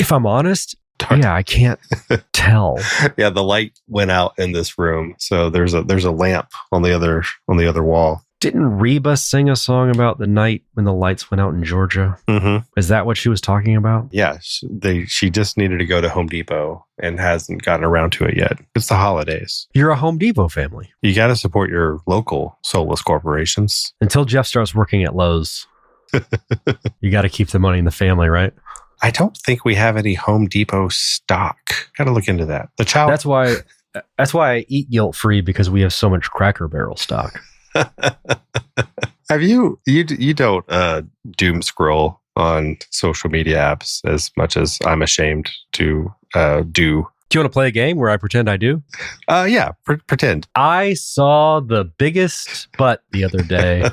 If I'm honest, I can't tell. Yeah, the light went out in this room, so there's a lamp on the other wall. Didn't Reba sing a song about the night when the lights went out in Georgia? Mm-hmm. Is that what she was talking about? Yeah, she just needed to go to Home Depot and hasn't gotten around to it yet. It's the holidays. You're a Home Depot family. You got to support your local soulless corporations. Until Jeff starts working at Lowe's, you got to keep the money in the family, right? I don't think we have any Home Depot stock. Got to look into that. That's why I eat guilt-free, because we have so much Cracker Barrel stock. Have you don't doom scroll on social media apps as much as I'm ashamed to do. Do you want to play a game where I pretend I do? Yeah, pretend. I saw the biggest butt the other day.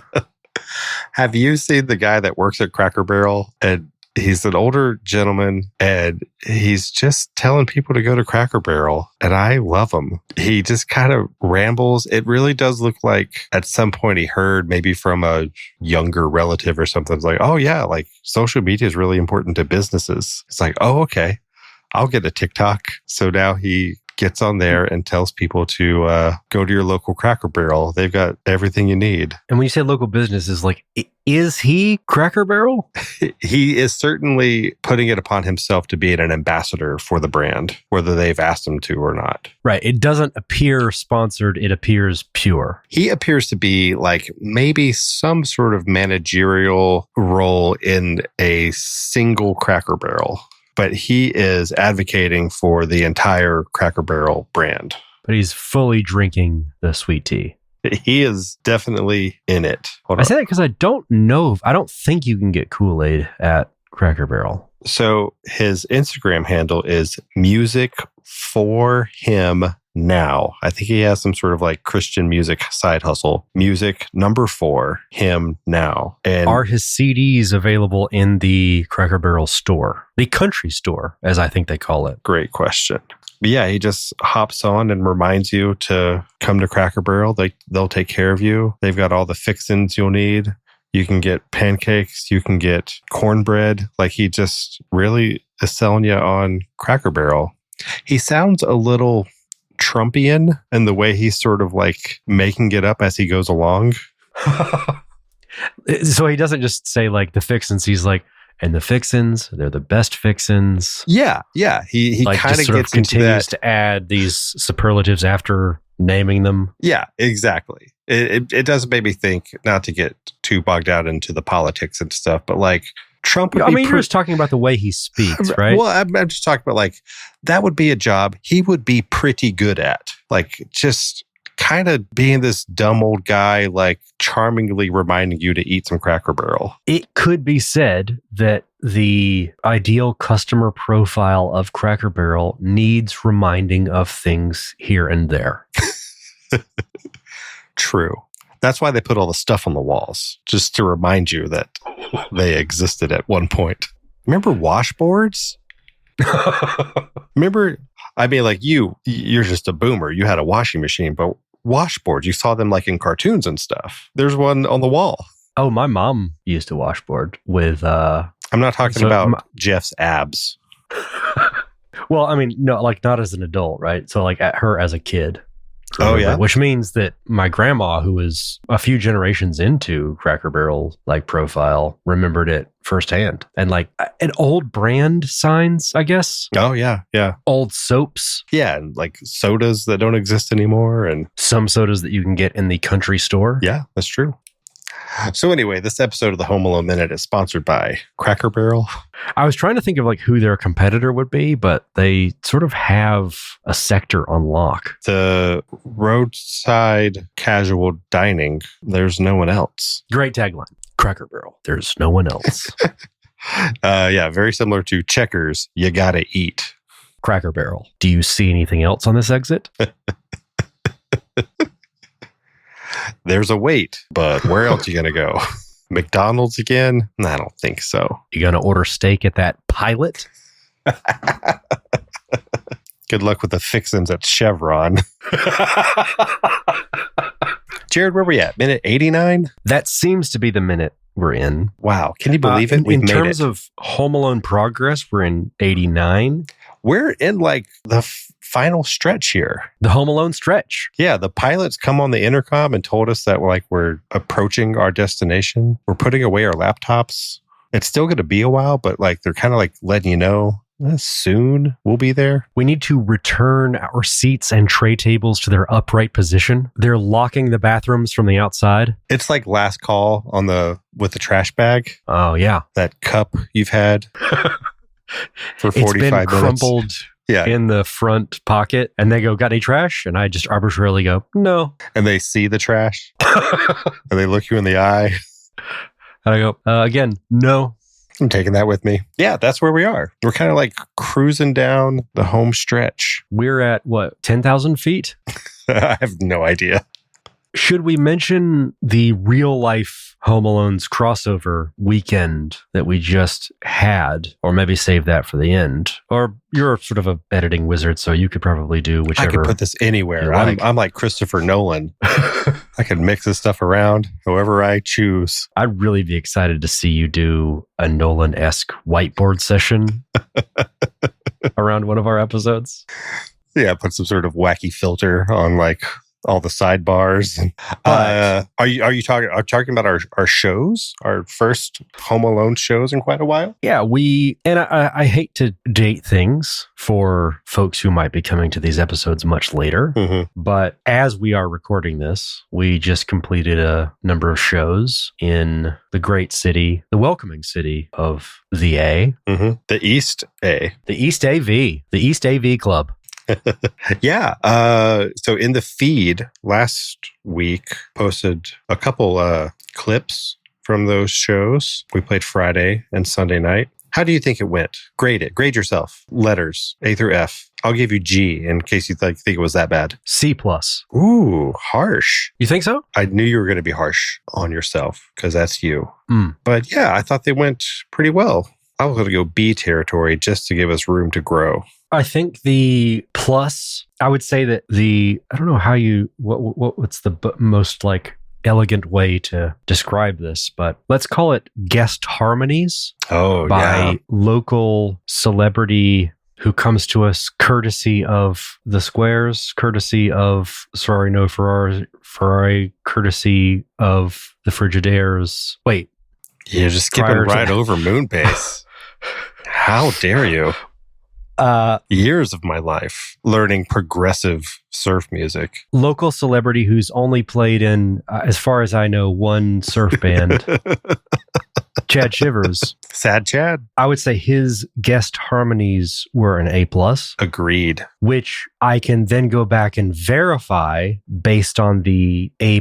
Have you seen the guy that works at Cracker Barrel? And he's an older gentleman, and he's just telling people to go to Cracker Barrel, and I love him. He just kind of rambles. It really does look like at some point he heard maybe from a younger relative or something. It's like, oh yeah, like social media is really important to businesses. It's like, oh, okay, I'll get a TikTok. So now he gets on there and tells people to go to your local Cracker Barrel. They've got everything you need. And when you say local businesses, like, is he Cracker Barrel? He is certainly putting it upon himself to be an ambassador for the brand, whether they've asked him to or not. Right. It doesn't appear sponsored. It appears pure. He appears to be like maybe some sort of managerial role in a single Cracker Barrel. But he is advocating for the entire Cracker Barrel brand. But he's fully drinking the sweet tea. He is definitely in it. I say that because I don't think you can get Kool-Aid at Cracker Barrel. So his Instagram handle is Music for Him Now. I think he has some sort of like Christian music side hustle. Music number 4, Him Now. And are his CDs available in the Cracker Barrel store? The country store, as I think they call it. Great question. Yeah, he just hops on and reminds you to come to Cracker Barrel. They'll take care of you. They've got all the fixins you'll need. You can get pancakes. You can get cornbread. Like, he just really is selling you on Cracker Barrel. He sounds a little Trumpian in the way he's sort of like making it up as he goes along. So he doesn't just say like the fixins. He's like, and the fixins, they're the best fixins. Yeah. He like kind of gets continues to add these superlatives after naming them. Yeah, exactly. It does make me think, not to get too bogged out into the politics and stuff, but like Trump would you're just talking about the way he speaks, right? Well, I'm just talking about like that would be a job he would be pretty good at. Like, just kind of being this dumb old guy, like charmingly reminding you to eat some Cracker Barrel. It could be said that the ideal customer profile of Cracker Barrel needs reminding of things here and there. True. That's why they put all the stuff on the walls, just to remind you that they existed at one point. Remember washboards? Remember, I mean, like you're just a boomer. You had a washing machine, but washboards, you saw them like in cartoons and stuff. There's one on the wall. Oh, my mom used a washboard with... I'm not talking about Jeff's abs. Well, I mean, no, like not as an adult, right? So like at her as a kid. Oh, yeah. Which means that my grandma, who was a few generations into Cracker Barrel like profile, remembered it firsthand. And like an old brand signs, I guess. Oh, yeah. Old soaps. Yeah, and like sodas that don't exist anymore. And some sodas that you can get in the country store. Yeah, that's true. So anyway, this episode of the Home Alone Minute is sponsored by Cracker Barrel. I was trying to think of like who their competitor would be, but they sort of have a sector on lock. The roadside casual dining, there's no one else. Great tagline. Cracker Barrel, there's no one else. Yeah, very similar to Checkers, you gotta eat. Cracker Barrel, do you see anything else on this exit? There's a wait, but where else are you going to go? McDonald's again? I don't think so. You going to order steak at that Pilot? Good luck with the fixins at Chevron. Jerod, where we at? Minute 89? That seems to be the minute we're in. Wow. Can you believe it? In terms of Home Alone progress, we're in 89. We're in like the final stretch here. The Home Alone stretch. Yeah, the pilots come on the intercom and told us that we're approaching our destination. We're putting away our laptops. It's still going to be a while, but like they're kind of like letting you know soon we'll be there. We need to return our seats and tray tables to their upright position. They're locking the bathrooms from the outside. It's like last call with the trash bag. Oh yeah, that cup you've had for 45 minutes. It's been crumpled. Yeah. In the front pocket, and they go, "Got any trash?" And I just arbitrarily go, "No." And they see the trash, and they look you in the eye. And I go, "Again, no." I'm taking that with me. Yeah, that's where we are. We're kind of like cruising down the home stretch. We're at what, 10,000 feet? I have no idea. Should we mention the real life Home Alone's crossover weekend that we just had, or maybe save that for the end? Or you're sort of a editing wizard, so you could probably do whichever. I could put this anywhere. Like. I'm like Christopher Nolan. I could mix this stuff around however I choose. I'd really be excited to see you do a Nolan-esque whiteboard session around one of our episodes. Yeah, put some sort of wacky filter on like all the sidebars. Are you talking about our shows, our first Home Alone shows in quite a while? Yeah, I hate to date things for folks who might be coming to these episodes much later, but as we are recording this, we just completed a number of shows in the great city, the welcoming city of the A. The East A. The East AV. The East AV Club. Yeah. So in the feed last week, posted a couple clips from those shows. We played Friday and Sunday night. How do you think it went? Grade it. Grade yourself. Letters, A through F. I'll give you G in case you think it was that bad. C+. Ooh, harsh. You think so? I knew you were going to be harsh on yourself because that's you. But yeah, I thought they went pretty well. I was going to go B territory just to give us room to grow. I think the plus, I would say that I don't know how what's the most like elegant way to describe this, but let's call it guest harmonies. By local celebrity who comes to us courtesy of the Squares, courtesy of Sorry No Ferrari, courtesy of the Frigidaires. Wait. You're just skipping right over Moonbase. How dare you? Years of my life learning progressive surf music. Local celebrity who's only played in, as far as I know, one surf band. Chad Shivers. Sad Chad. I would say his guest harmonies were an A+. Agreed. Which I can then go back and verify based on the A+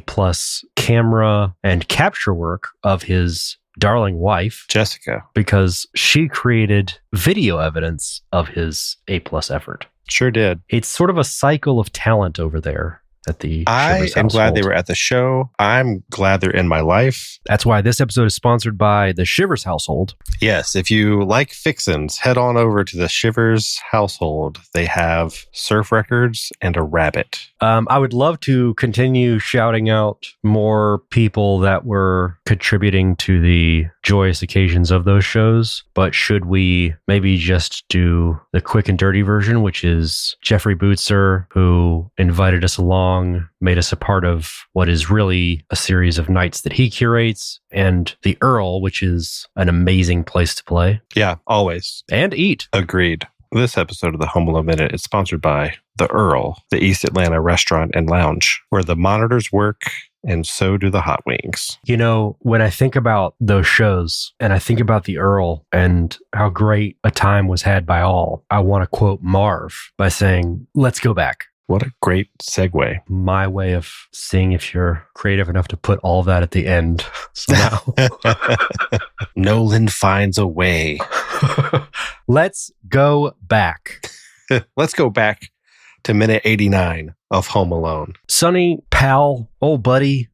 camera and capture work of his darling wife, Jessica, because she created video evidence of his A+ effort. Sure did. It's sort of a cycle of talent over there at the I Shivers am glad household. they were at the show. I'm glad they're in my life. That's why this episode is sponsored by the Shivers household. Yes, if you like fixins, head on over to the Shivers household. They have surf records and a rabbit. I would love to continue shouting out more people that were contributing to the joyous occasions of those shows, but should we maybe just do the quick and dirty version, which is Jeffrey Bootser, who invited us along, made us a part of what is really a series of nights that he curates, and the Earl, which is an amazing place to play. Yeah, always. And eat. Agreed. This episode of the Home Alone Minute is sponsored by the Earl, the East Atlanta restaurant and lounge, where the monitors work and so do the hot wings. You know, when I think about those shows and I think about the Earl and how great a time was had by all, I want to quote Marv by saying, "Let's go back." What a great segue. My way of seeing if you're creative enough to put all that at the end somehow. Nolan finds a way. Let's go back. Let's go back to minute 89 of Home Alone. Sonny, pal, old buddy,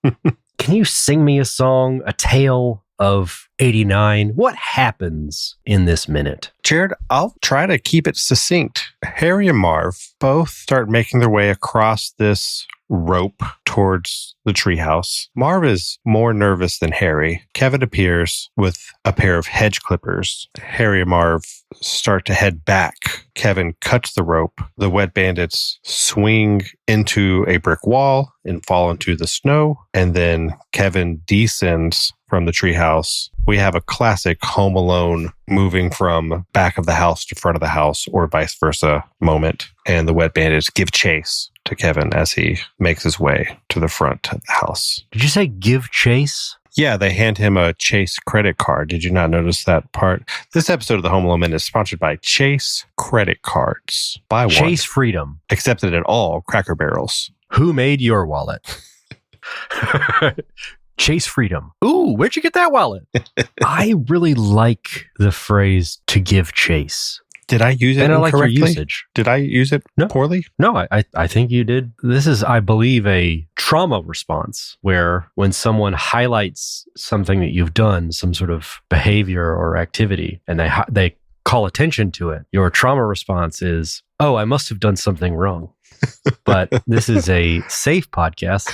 can you sing me a song, a tale of 89? What happens in this minute? Jerod, I'll try to keep it succinct. Harry and Marv both start making their way across this rope towards the treehouse. Marv is more nervous than Harry. Kevin appears with a pair of hedge clippers. Harry and Marv start to head back. Kevin cuts the rope. The wet bandits swing into a brick wall and fall into the snow. And then Kevin descends from the treehouse. We have a classic Home Alone moving from back of the house to front of the house or vice versa moment. And the wet bandits give chase to Kevin as he makes his way to the front of the house. Did you say give chase? Yeah, they hand him a Chase credit card. Did you not notice that part? This episode of the Home Alone Minute is sponsored by Chase credit cards. Buy one. Chase Freedom. Accepted at all Cracker Barrels. Who made your wallet? Chase Freedom. Ooh, where'd you get that wallet? I really like the phrase to give chase. Did I use it and I like your incorrectly? usage. Did I use it poorly? No, I think you did. This is, I believe, a trauma response where when someone highlights something that you've done, some sort of behavior or activity, and they call attention to it, your trauma response is, oh, I must have done something wrong. But this is a safe podcast.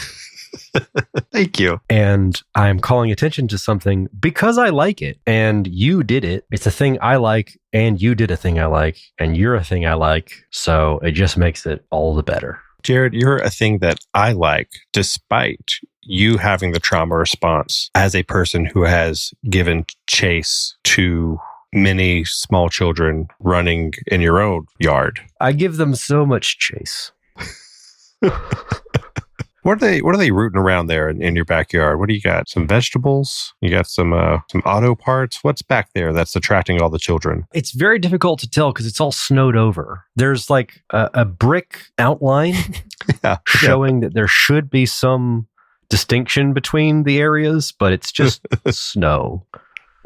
Thank you. And I'm calling attention to something because I like it and you did it. It's a thing I like and you did a thing I like and you're a thing I like. So it just makes it all the better. Jerod, you're a thing that I like despite you having the trauma response as a person who has given chase to many small children running in your own yard. I give them so much chase. What are they rooting around there in your backyard? What do you got? Some vegetables? You got some auto parts? What's back there that's attracting all the children? It's very difficult to tell because it's all snowed over. There's like a brick outline showing that there should be some distinction between the areas, but it's just snow.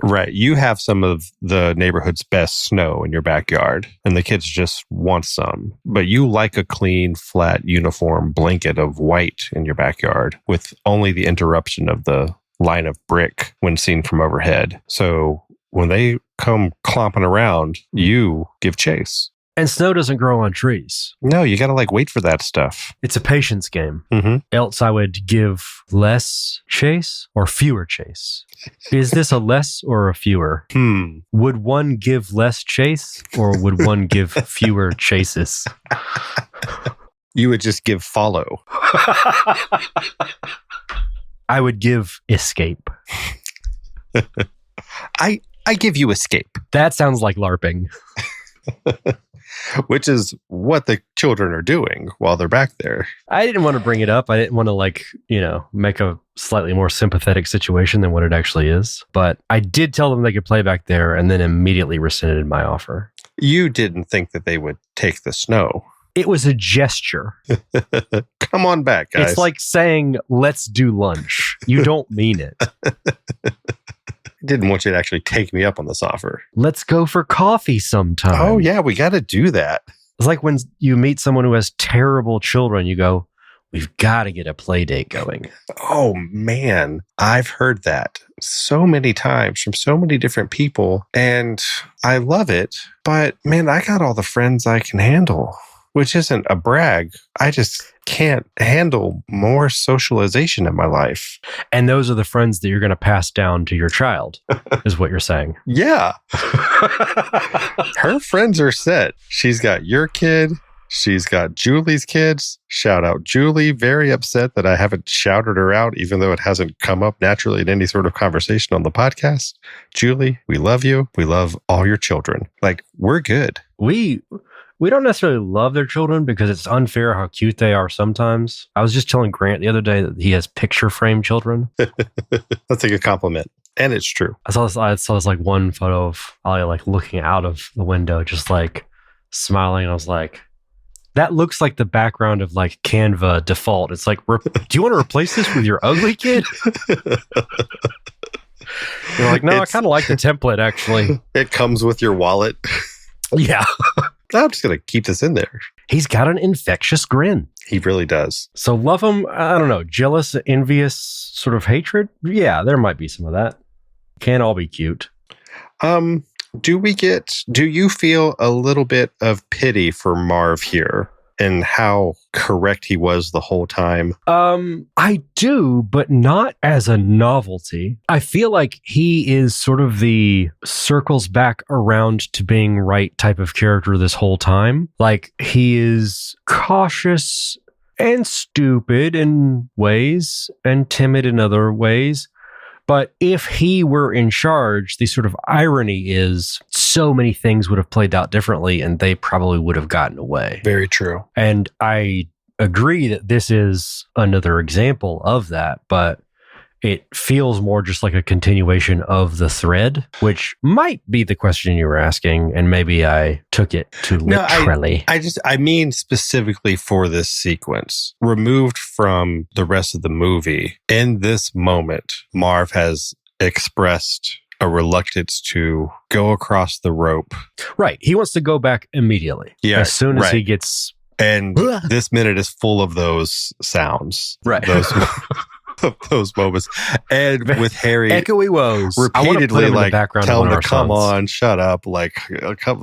Right. You have some of the neighborhood's best snow in your backyard, and the kids just want some. But you like a clean, flat, uniform blanket of white in your backyard with only the interruption of the line of brick when seen from overhead. So when they come clomping around, you give chase. And snow doesn't grow on trees. No, you got to wait for that stuff. It's a patience game. Mm-hmm. Else I would give less chase or fewer chase. Is this a less or a fewer? Would one give less chase or would one give fewer chases? You would just give follow. I would give escape. I give you escape. That sounds like LARPing. Which is what the children are doing while they're back there. I didn't want to bring it up. I didn't want to make a slightly more sympathetic situation than what it actually is. But I did tell them they could play back there and then immediately rescinded my offer. You didn't think that they would take the snow. It was a gesture. Come on back, guys. It's like saying, let's do lunch. You don't mean it. Didn't want you to actually take me up on this offer. Let's go for coffee sometime. Oh, yeah, we got to do that. It's like when you meet someone who has terrible children, you go, we've got to get a play date going. Oh, man. I've heard that so many times from so many different people, and I love it. But, man, I got all the friends I can handle, which isn't a brag. I just can't handle more socialization in my life. And those are the friends that you're going to pass down to your child, is what you're saying. Yeah. Her friends are set. She's got your kid. She's got Julie's kids. Shout out Julie. Very upset that I haven't shouted her out, even though it hasn't come up naturally in any sort of conversation on the podcast. Julie, we love you. We love all your children. We're good. We don't necessarily love their children because it's unfair how cute they are sometimes. I was just telling Grant the other day that he has picture frame children. That's a good compliment. And it's true. I saw this one photo of Ollie looking out of the window, just smiling. I was like, that looks like the background of Canva default. It's like, do you want to replace this with your ugly kid? You're like, no, I kind of like the template actually. It comes with your wallet. Yeah. I'm just going to keep this in there. He's got an infectious grin. He really does. So love him, I don't know, jealous, envious sort of hatred? Yeah, there might be some of that. Can't all be cute. Do you feel a little bit of pity for Marv here? in how correct he was the whole time? I do, but not as a novelty. I feel like he is sort of the circles back around to being right type of character this whole time. Like, he is cautious and stupid in ways and timid in other ways. But if he were in charge, the sort of irony is so many things would have played out differently and they probably would have gotten away. Very true. And I agree that this is another example of that, but it feels more just like a continuation of the thread, which might be the question you were asking, and maybe I took it too literally. I mean specifically for this sequence, removed from the rest of the movie. In this moment, Marv has expressed a reluctance to go across the rope. Right. He wants to go back immediately. Yeah, as soon as he gets... And this minute is full of those sounds. Right. Those moments. And with Harry echoey woes repeatedly like tell him to come songs. on, shut up, like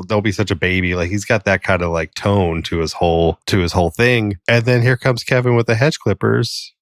don't be such a baby. Like, he's got that kind of like tone to his whole thing. And then here comes Kevin with the hedge clippers.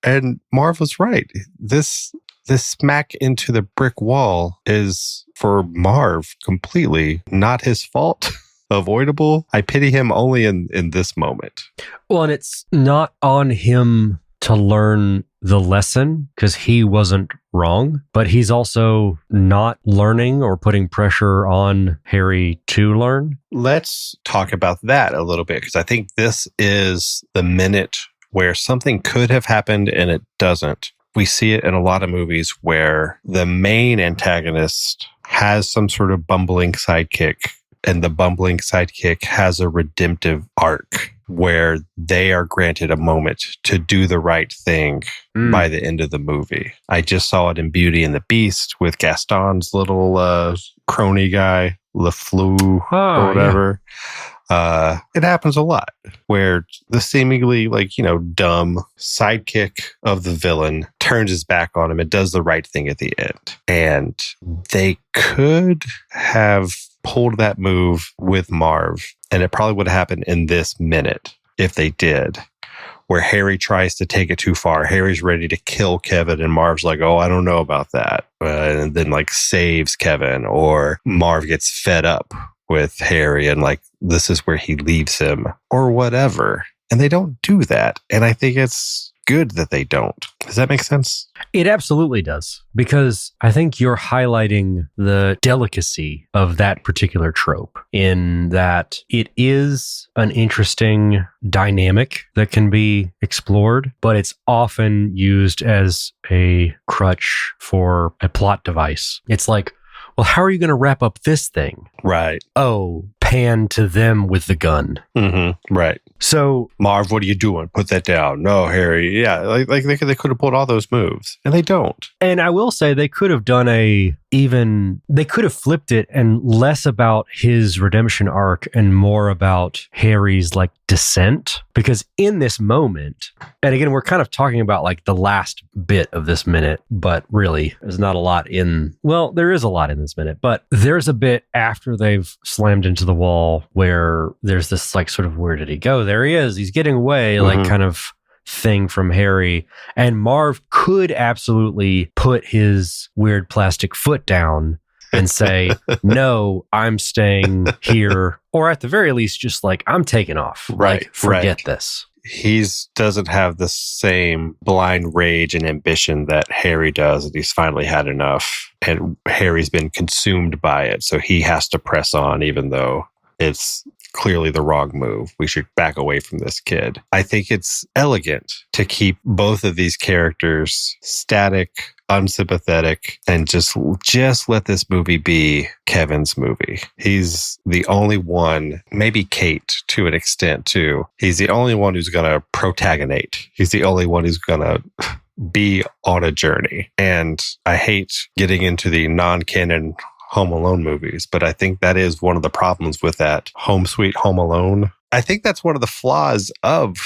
And Marv was right. This smack into the brick wall is for Marv completely not his fault. Avoidable. I pity him only in this moment. Well, and it's not on him to learn the lesson because he wasn't wrong, but he's also not learning or putting pressure on Harry to learn. Let's talk about that a little bit, because I think this is the minute where something could have happened and it doesn't. We see it in a lot of movies where the main antagonist has some sort of bumbling sidekick, and the bumbling sidekick has a redemptive arc where they are granted a moment to do the right thing by the end of the movie. I just saw it in Beauty and the Beast with Gaston's little crony guy, LeFleur or whatever. Yeah. It happens a lot where the seemingly dumb sidekick of the villain turns his back on him and does the right thing at the end. And they could have pulled that move with Marv, and it probably would have happened in this minute if they did, where Harry tries to take it too far. Harry's ready to kill Kevin, and Marv's like, oh, I don't know about that. And then saves Kevin, or Marv gets fed up with Harry and this is where he leaves him or whatever. And they don't do that. And I think it's good that they don't. Does that make sense? It absolutely does, because I think you're highlighting the delicacy of that particular trope in that it is an interesting dynamic that can be explored, but it's often used as a crutch for a plot device. It's like, well, how are you going to wrap up this thing? Right. Oh, pan to them with the gun. Mm-hmm. Right. So, Marv, what are you doing? Put that down. No, Harry. Yeah, they could have pulled all those moves, and they don't. And I will say they could have done they could have flipped it and less about his redemption arc and more about Harry's descent. Because in this moment, and again, we're kind of talking about the last bit of this minute, but really there's not a lot there is a lot in this minute, but there's a bit after they've slammed into the wall where there's this sort of, where did he go? There he is. He's getting away, kind of thing from Harry. And Marv could absolutely put his weird plastic foot down and say, no, I'm staying here. Or at the very least, just I'm taking off. Right. Forget this. He doesn't have the same blind rage and ambition that Harry does, and he's finally had enough. And Harry's been consumed by it, so he has to press on, even though it's clearly the wrong move. We should back away from this kid. I think it's elegant to keep both of these characters static, unsympathetic, and just let this movie be Kevin's movie. He's the only one, maybe Kate to an extent too. He's the only one who's going to protagonate. He's the only one who's going to be on a journey. And I hate getting into the non-canon Home Alone movies, but I think that is one of the problems with that Home Sweet Home Alone. I think that's one of the flaws of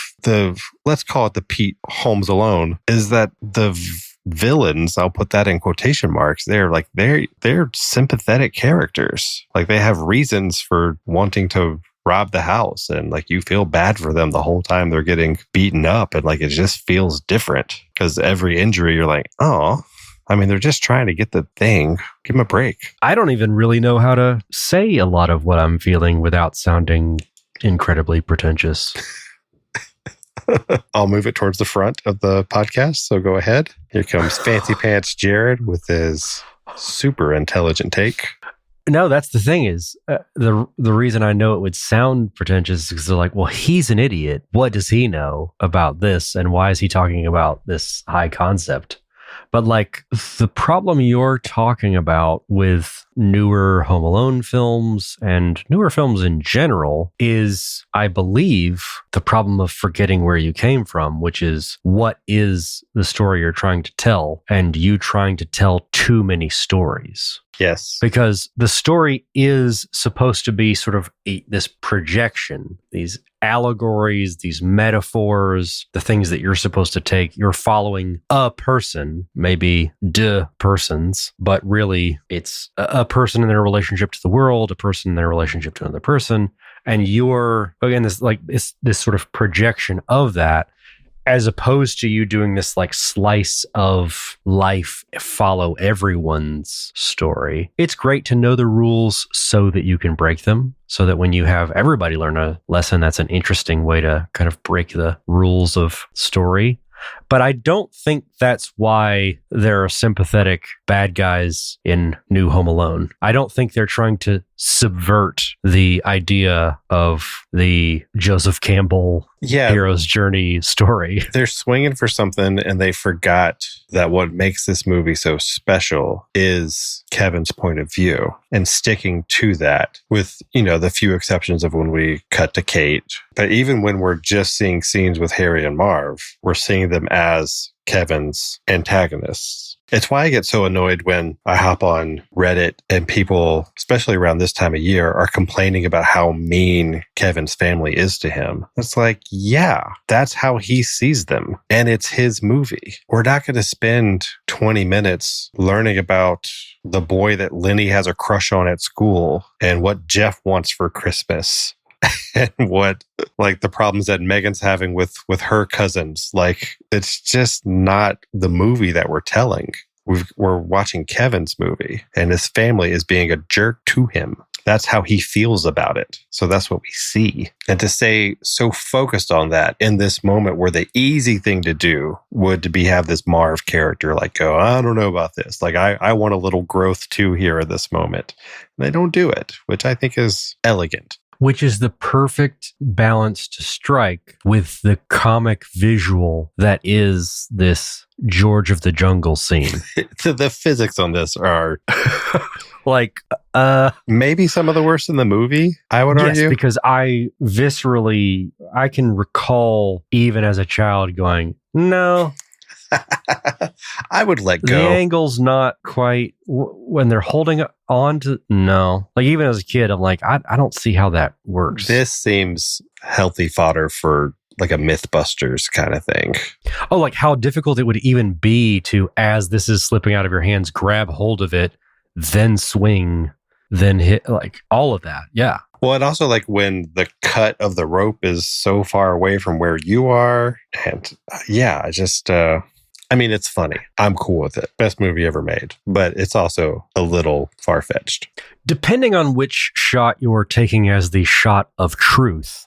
let's call it the Pete Holmes Alone, is that the villains, I'll put that in quotation marks, they're sympathetic characters. They have reasons for wanting to rob the house, and like you feel bad for them the whole time they're getting beaten up, and like it just feels different because every injury you're like, oh, I mean, they're just trying to get the thing. Give them a break. I don't even really know how to say a lot of what I'm feeling without sounding incredibly pretentious. I'll move it towards the front of the podcast, so go ahead. Here comes Fancy Pants Jerod with his super intelligent take. No, that's the thing is, the reason I know it would sound pretentious is because they're like, well, he's an idiot. What does he know about this? And why is he talking about this high concept? But like the problem you're talking about with newer Home Alone films and newer films in general is, I believe, the problem of forgetting where you came from, which is what is the story you're trying to tell, and you trying to tell too many stories. Yes. Because the story is supposed to be sort of this projection, these allegories, these metaphors, the things that you're supposed to take. You're following a person, maybe persons, but really it's a person in their relationship to the world, a person in their relationship to another person. And you're, again, this sort of projection of that, as opposed to you doing this like slice of life, follow everyone's story. It's great to know the rules so that you can break them, so that when you have everybody learn a lesson, that's an interesting way to kind of break the rules of story. But I don't think that's why there are sympathetic bad guys in New Home Alone. I don't think they're trying to subvert the idea of the Joseph Campbell hero's journey story. They're swinging for something, and they forgot that what makes this movie so special is Kevin's point of view, and sticking to that with, the few exceptions of when we cut to Kate. But even when we're just seeing scenes with Harry and Marv, we're seeing them as Kevin's antagonists. It's why I get so annoyed when I hop on Reddit and people, especially around this time of year, are complaining about how mean Kevin's family is to him. It's like, yeah, that's how he sees them. And it's his movie. We're not going to spend 20 minutes learning about the boy that Lenny has a crush on at school and what Jeff wants for Christmas. And what, like, the problems that Megan's having with her cousins. Like, it's just not the movie that we're telling. We're watching Kevin's movie, and his family is being a jerk to him. That's how he feels about it. So that's what we see. And to stay so focused on that in this moment where the easy thing to do would to be have this Marv character like go, I don't know about this. Like, I want a little growth too here at this moment. And they don't do it, which I think is elegant. Which is the perfect balance to strike with the comic visual that is this George of the Jungle scene. The physics on this are like maybe some of the worst in the movie, I would argue. Yes, because I can recall even as a child going, no. I would let go. The angle's not quite when they're holding on to. No, like even as a kid, I'm like, I don't see how that works. This seems healthy fodder for like a Mythbusters kind of thing. Oh, like how difficult it would even be to, as this is slipping out of your hands, grab hold of it, then swing, then hit, like all of that. Yeah. Well, and also like when the cut of the rope is so far away from where you are. And I just, I mean, it's funny. I'm cool with it. Best movie ever made. But it's also a little far-fetched. Depending on which shot you're taking as the shot of truth.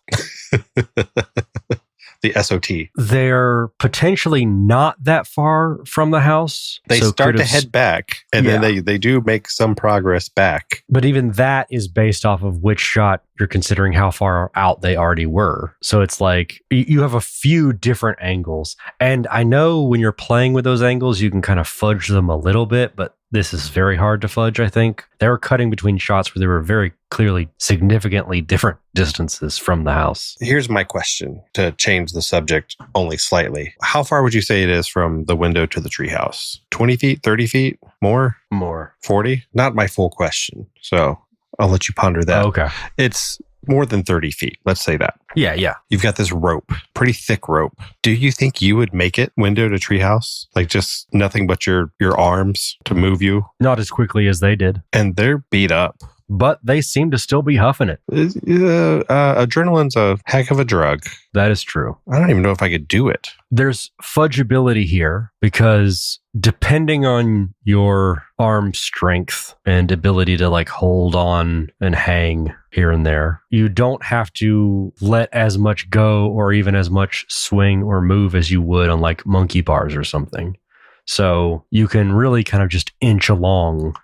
The SOT. They're potentially not that far from the house. They start to head back, and then they do make some progress back. But even that is based off of which shot you're considering how far out they already were. So it's like you have a few different angles. And I know when you're playing with those angles, you can kind of fudge them a little bit, but this is very hard to fudge, I think. They were cutting between shots where they were very clearly significantly different distances from the house. Here's my question to change the subject only slightly. How far would you say it is from the window to the treehouse? 20 feet, 30 feet, more? More. 40? Not my full question. So I'll let you ponder that. Oh, okay. It's more than 30 feet. Let's say that. Yeah. You've got this rope, pretty thick rope. Do you think you would make it window to treehouse? Like just nothing but your arms to move you? Not as quickly as they did. And they're beat up. but they seem to still be huffing it. Adrenaline's a heck of a drug. That is true. I don't even know if I could do it. There's fudgeability here because depending on your arm strength and ability to like hold on and hang here and there, you don't have to let as much go or even as much swing or move as you would on like monkey bars or something. So you can really kind of just inch along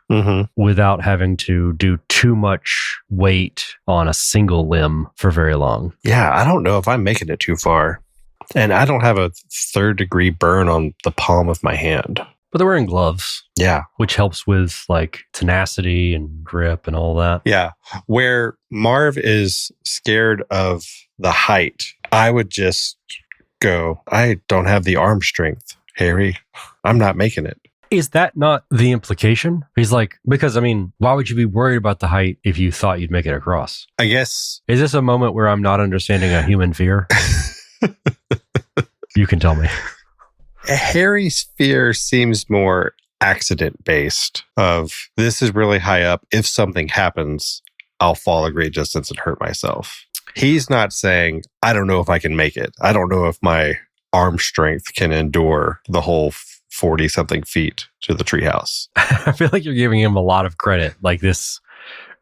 without having to do too much weight on a single limb for very long. Yeah, I don't know if I'm making it too far. And I don't have a 3rd-degree burn on the palm of my hand. But they're wearing gloves. Yeah. Which helps with like tenacity and grip and all that. Yeah. Where Marv is scared of the height, I would just go, I don't have the arm strength, Harry. I'm not making it. Is that not the implication? He's like, because I mean, why would you be worried about the height if you thought you'd make it across? I guess. Is this a moment where I'm not understanding a human fear? You can tell me. Harry's fear seems more accident-based of this is really high up. If something happens, I'll fall a great distance and hurt myself. He's not saying, I don't know if I can make it. I don't know if my arm strength can endure the whole 40-something feet to the treehouse. I feel like you're giving him a lot of credit. Like this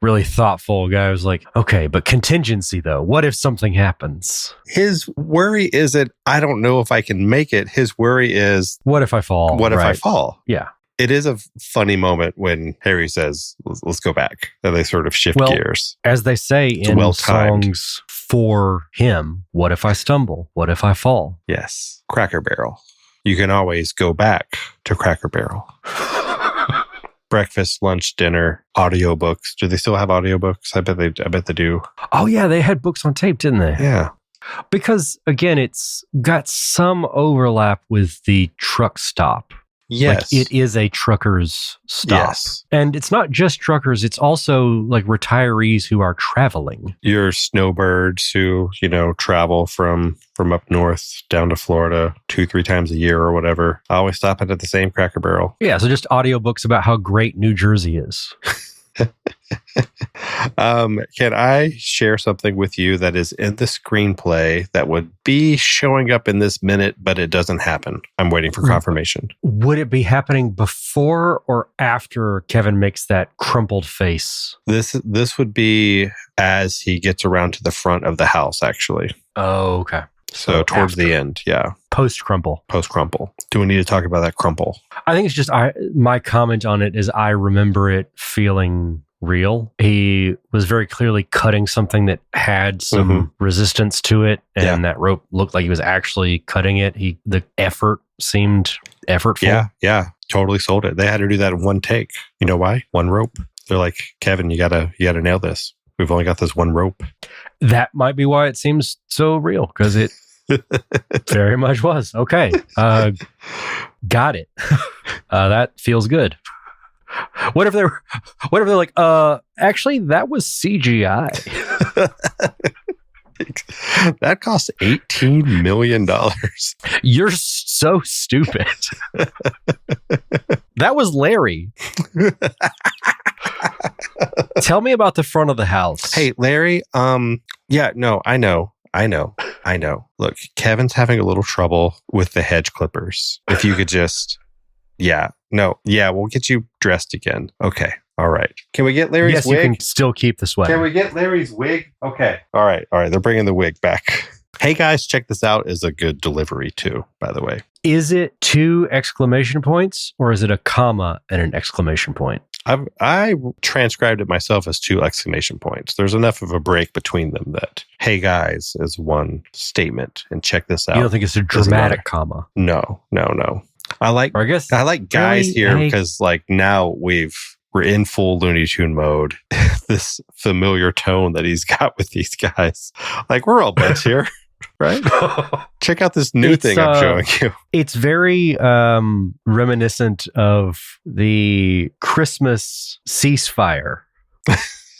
really thoughtful guy was like, okay, but contingency though. What if something happens? His worry isn't, I don't know if I can make it. His worry is, what if I fall? What if I fall? Yeah. It is a funny moment when Harry says, let's go back. And they sort of shift gears. As they say in songs for him, what if I stumble? What if I fall? Yes. Cracker Barrel. You can always go back to Cracker Barrel. Breakfast, lunch, dinner, audiobooks. Do they still have audiobooks? I bet they do. Oh yeah, they had books on tape, didn't they? Yeah. Because again, it's got some overlap with the truck stop. Yes. Like it is a trucker's stop. Yes. And it's not just truckers, it's also like retirees who are traveling. Your snowbirds who, travel from up north down to Florida 2-3 times a year or whatever. I always stop at the same Cracker Barrel. Yeah, so just audiobooks about how great New Jersey is. Can I share something with you that is in the screenplay that would be showing up in this minute, but it doesn't happen? I'm waiting for confirmation. Would it be happening before or after Kevin makes that crumpled face? This would be as he gets around to the front of the house, actually. Oh, okay. So towards the end, yeah. Post-crumple. Post-crumple. Do we need to talk about that crumple? I think it's just my comment on it is I remember it feeling real. He was very clearly cutting something that had some resistance to it, and that rope looked like he was actually cutting it. The effort seemed effortful. Yeah. Totally sold it. They had to do that in one take. You know why? One rope. They're like, Kevin, you gotta nail this. We've only got this one rope. That might be why it seems so real, because it very much was. Okay. Got it. That feels good. What if they're like, actually, that was CGI. That cost $18 million. You're so stupid. That was Larry. Tell me about the front of the house. Hey, Larry. Yeah, no, I know. Look, Kevin's having a little trouble with the hedge clippers. If you could just, we'll get you dressed again. Okay. All right. Can we get Larry's wig? Yes, you can still keep the sweater. Can we get Larry's wig? Okay. All right. They're bringing the wig back. Hey guys, check this out is a good delivery too, by the way. Is it 2 exclamation points or is it a comma and an exclamation point? I transcribed it myself as 2 exclamation points. There's enough of a break between them that, hey guys, is one statement. And check this out. You don't think it's a dramatic comma? No. I like guys here because like now we're in full Looney Tune mode. This familiar tone that he's got with these guys. Like we're all buds here. Right? Check out this new thing I'm showing you. It's very reminiscent of the Christmas ceasefire.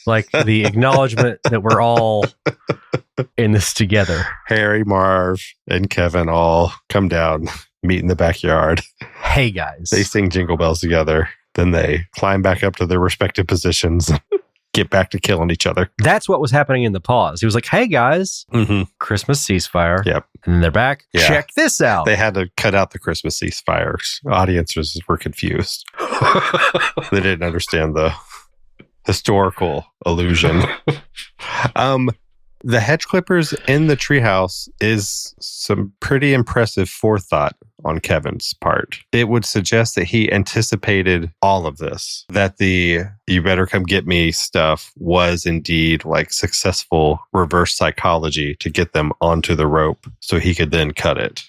Like the acknowledgement that we're all in this together. Harry, Marv, and Kevin all come down, meet in the backyard. Hey, guys. They sing Jingle Bells together. Then they climb back up to their respective positions. get back to killing each other. That's what was happening in the pause. He was like, hey guys, Christmas ceasefire. Yep. And then they're back. Yeah. Check this out. They had to cut out the Christmas ceasefires. Audiences were confused. They didn't understand the historical illusion. The hedge clippers in the treehouse is some pretty impressive forethought on Kevin's part. It would suggest that he anticipated all of this, that the "you better come get me" stuff was indeed like successful reverse psychology to get them onto the rope so he could then cut it.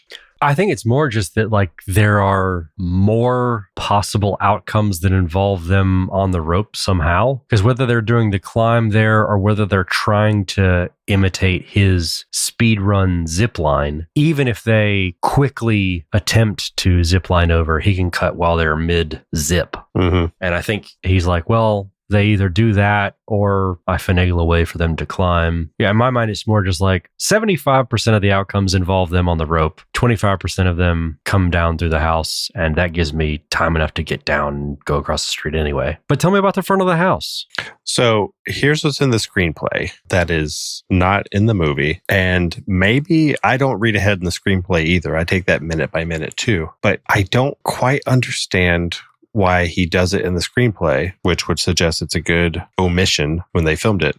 I think it's more just that like there are more possible outcomes that involve them on the rope somehow. Because whether they're doing the climb there or whether they're trying to imitate his speed run zip line, even if they quickly attempt to zip line over, he can cut while they're mid zip. And I think he's like, well, they either do that or I finagle a way for them to climb. Yeah, in my mind, it's more just like 75% of the outcomes involve them on the rope. 25% of them come down through the house, and that gives me time enough to get down and go across the street anyway. But tell me about the front of the house. So here's what's in the screenplay that is not in the movie. And maybe I don't read ahead in the screenplay either. I take that minute by minute too. But I don't quite understand why he does it in the screenplay, which would suggest it's a good omission when they filmed it.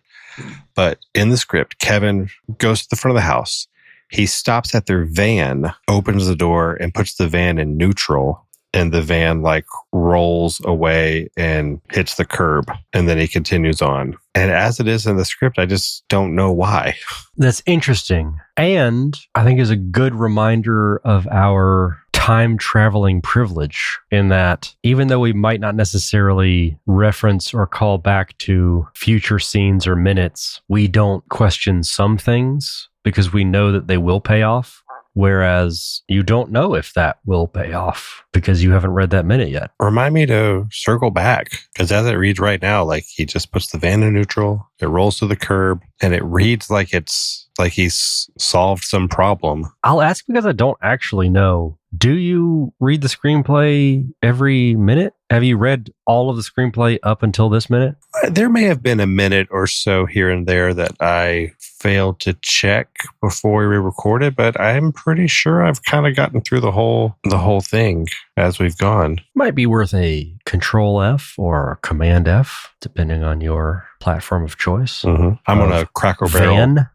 But in the script, Kevin goes to the front of the house. He stops at their van, opens the door, and puts the van in neutral. And the van like rolls away and hits the curb. And then he continues on. And as it is in the script, I just don't know why. That's interesting. And I think is a good reminder of our time traveling privilege in that even though we might not necessarily reference or call back to future scenes or minutes, we don't question some things because we know that they will pay off. Whereas you don't know if that will pay off because you haven't read that minute yet. Remind me to circle back because as it reads right now, like he just puts the van in neutral, it rolls to the curb, and it reads like it's like he's solved some problem. I'll ask because I don't actually know. Do you read the screenplay every minute? Have you read all of the screenplay up until this minute? There may have been a minute or so here and there that I failed to check before we recorded, but I'm pretty sure I've kind of gotten through the whole thing as we've gone. Might be worth a Control F or Command F, depending on your platform of choice. I'm on a Cracker Barrel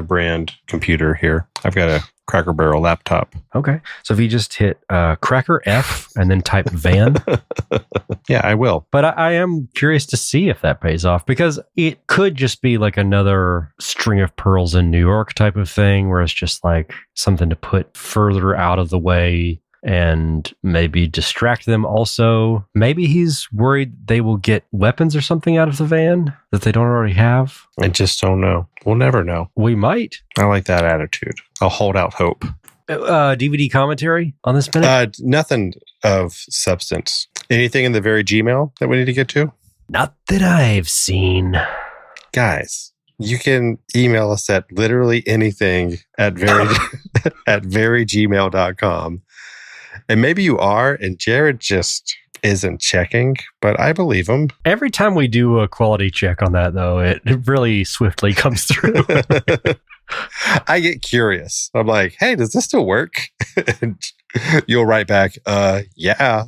brand computer here. I've got a Cracker Barrel laptop. Okay. So if you just hit Cracker F and then type van. Yeah, I will. But I am curious to see if that pays off because it could just be like another string of pearls in New York type of thing where it's just like something to put further out of the way and maybe distract them also. Maybe he's worried they will get weapons or something out of the van that they don't already have. I just don't know. We'll never know. We might. I like that attitude. I'll hold out hope. DVD commentary on this minute? Nothing of substance. Anything in the very Gmail that we need to get to? Not that I've seen. Guys, you can email us at literally anything at verygmail.com. And maybe you are, and Jerod just isn't checking, but I believe him. Every time we do a quality check on that, though, it really swiftly comes through. I get curious. I'm like, hey, does this still work? And you'll write back, yeah.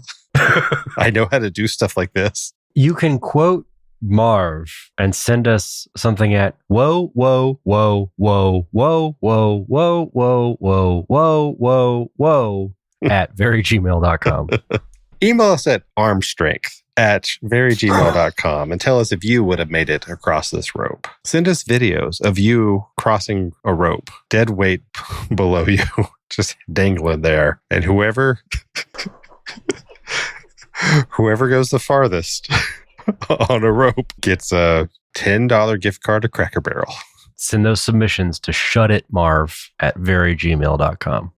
I know how to do stuff like this. You can quote Marv and send us something at whoa, whoa, whoa, whoa, whoa, whoa, whoa, whoa, whoa, whoa, whoa, whoa, at verygmail.com. Email us at armstrength@verygmail.com and tell us if you would have made it across this rope. Send us videos of you crossing a rope, dead weight below you, just dangling there. And whoever goes the farthest on a rope gets a $10 gift card to Cracker Barrel. Send those submissions to shutitmarv@verygmail.com.